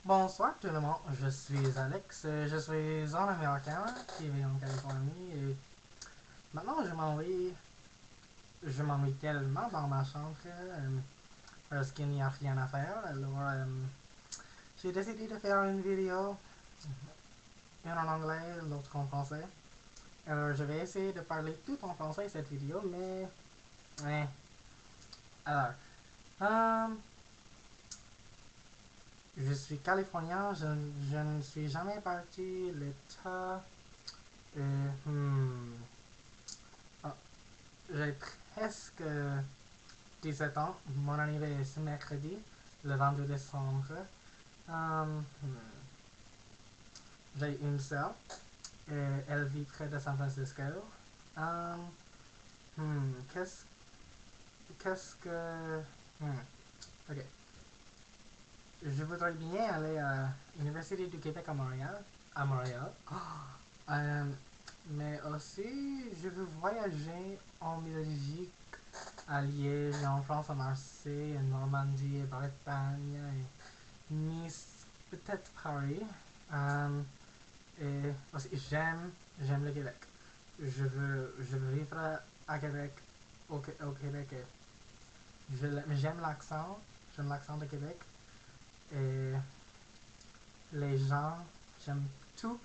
Bonsoir tout le monde, je suis Alex, je suis un Américain qui vit en Californie et maintenant je m'ennuie tellement dans ma chambre parce qu'il n'y a rien à faire. Alors j'ai décidé de faire une vidéo, une en anglais, l'autre en français. Alors je vais essayer de parler tout en français cette vidéo, mais alors euh, je suis californien, je ne suis jamais parti l'État. euh, hmm, ah, J'ai presque 17 ans. Mon anniversaire est ce mercredi, le 22 décembre. Um, hmm, j'ai une sœur et elle vit près de San Francisco. Um, qu'est-ce, qu'est-ce que... hmm, ok. Je voudrais bien aller à l'Université du Québec à Montréal. À Montréal. Mais aussi, je veux voyager en Belgique, à Liège, en France, à Marseille, en Normandie, et Bretagne, et Nice, peut-être Paris. Euh, et aussi, j'aime le Québec. Je veux vivre à Québec, au Québec. J'aime l'accent de Québec. Et les gens, j'aime tout.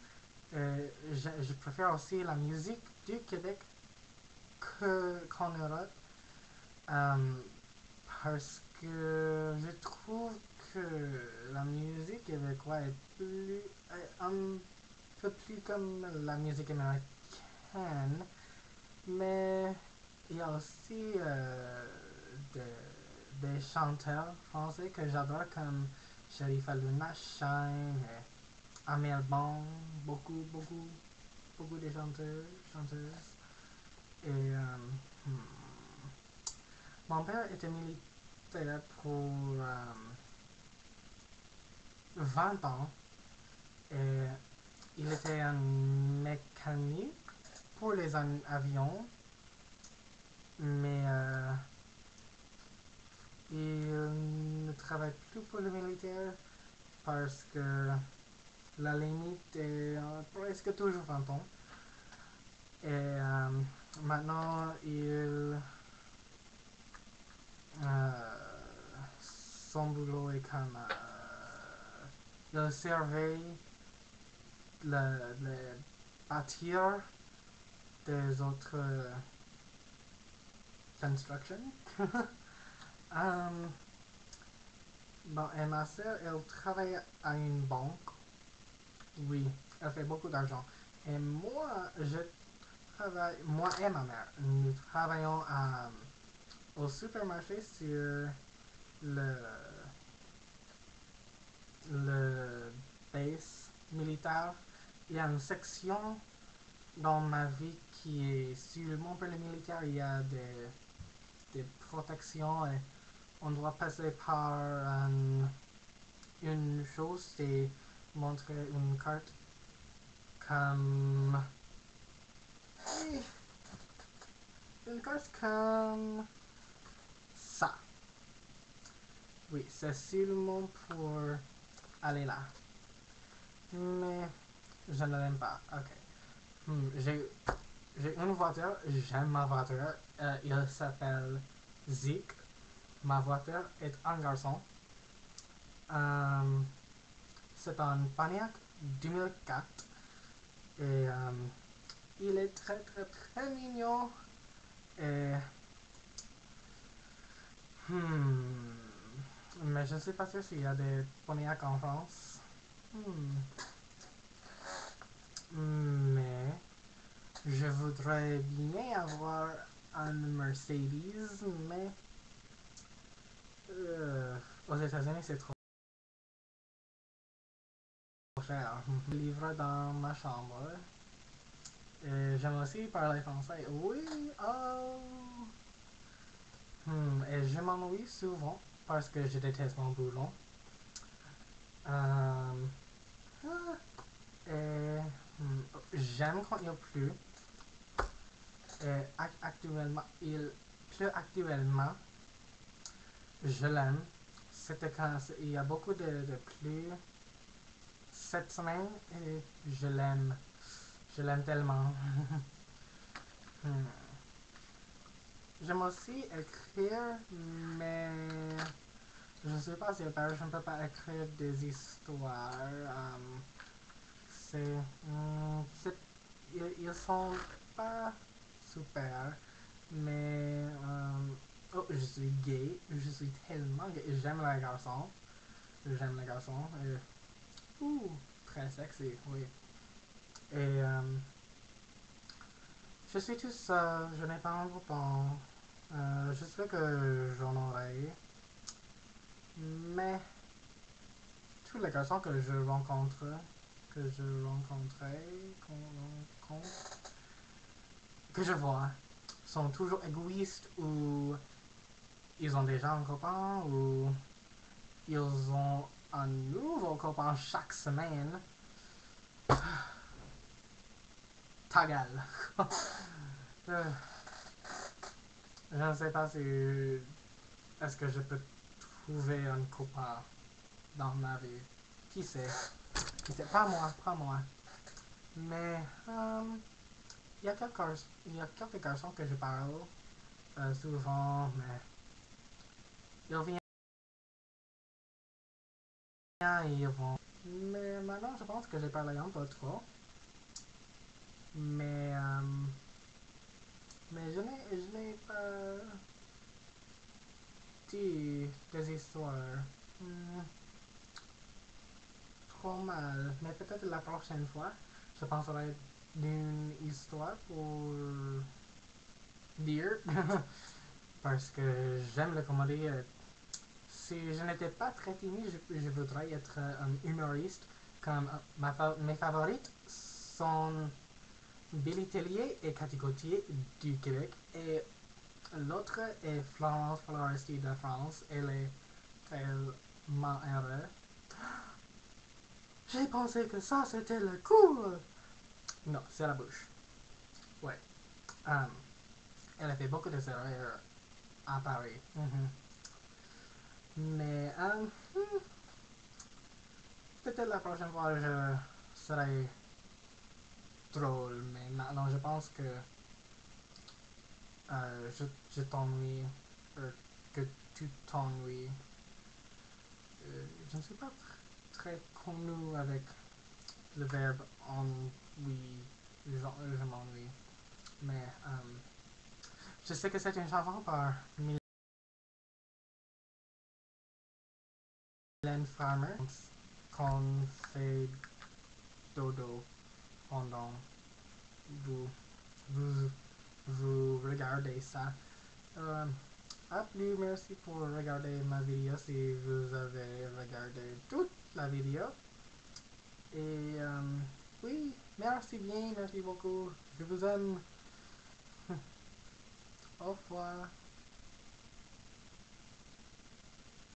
Je préfère aussi la musique du Québec qu'en Europe. Euh, Parce que je trouve que la musique québécoise est un peu plus comme la musique américaine, mais il y a aussi des chanteurs français que j'adore comme Sherif Aluna, Shine, Amel Bong, beaucoup de chanteuses. Et hmm, mon père était militaire pour 20 ans et il était un mécanique pour les avions, mais il ne travaille plus pour le militaire parce que la limite est presque toujours 20 ans. Et maintenant, son boulot est comme il surveille le bâtir des autres construction. um, bon, et ma soeur, elle travaille à une banque. Oui, elle fait beaucoup d'argent. Et moi et ma mère, nous travaillons au supermarché sur le, le base militaire. Il y a une section dans ma vie qui est seulement pour les militaires. Il y a des protections et on doit passer par une chose, c'est montrer une carte comme une carte comme ça. Oui, c'est seulement pour aller là. Mais je ne l'aime pas. Ok. J'ai une voiture, j'aime ma voiture. Il s'appelle Zeke. Ma voiture est un garçon. Euh, c'est un Pontiac 2004. Et il est très très très mignon. Et hmm, mais je ne sais pas sûr s'il y a des Pontiac en France. Hmm, mais je voudrais bien avoir un Mercedes, mais aux États-Unis c'est trop cher. Livre dans ma chambre. Et j'aime aussi parler français. Oui, oh. Et je m'ennuie souvent parce que je déteste mon boulot. Euh, et j'aime quand il pleut. Et actuellement, il pleut actuellement. Je l'aime. C'était quand il y a beaucoup de pluie. cette semaine et je l'aime. Je l'aime tellement. Hmm. J'aime aussi écrire, mais je ne sais pas si je ne peux pas écrire des histoires. C'est, ils sont pas super, mais oh, je suis gay, je suis tellement gay, j'aime les garçons, j'aime les garçons, ouh, très sexy, oui. Et je suis tout seul, je n'ai pas un copain, je sais que j'en aurai, mais tous les garçons que je rencontrais, qu'on rencontre, que je vois, sont toujours égoïstes ou ils ont déjà un copain ou ils ont un nouveau copain chaque semaine. Ta gueule. Je ne sais pas si est-ce que je peux trouver un copain dans ma vie. Qui sait? Qui sait? Pas moi, pas moi. Mais il y a quelques garçons que je parle souvent, mais ils viennent et ils vont. Mais maintenant, je pense que j'ai parlé un peu trop. Mais, mais je n'ai pas dit des histoires trop mal. Mais peut-être la prochaine fois, je penserai d'une histoire pour dire. Parce que j'aime la comédie. Si je n'étais pas très timide, je voudrais être un humoriste. Comme mes favorites sont Billy Tellier et Cathy Gauthier du Québec. Et l'autre est Florence Foresti de France. Elle est tellement heureuse. J'ai pensé que ça c'était le cool. Non, c'est la bouche. Ouais. Elle a fait beaucoup de erreurs à Paris. Mais peut-être la prochaine fois je serai drôle. Mais maintenant je pense que je t'ennuie. Que tu t'ennuies. Je ne suis pas très connu avec le verbe ennui. Je m'ennuie. Mais je sais que c'est une chanson par Mylène Farmer qu'on fait dodo pendant vous, vous, vous regardez ça. Euh, à plus, merci pour regarder ma vidéo si vous avez regardé toute la vidéo. Et oui, merci bien, merci beaucoup. Je vous aime. Au revoir.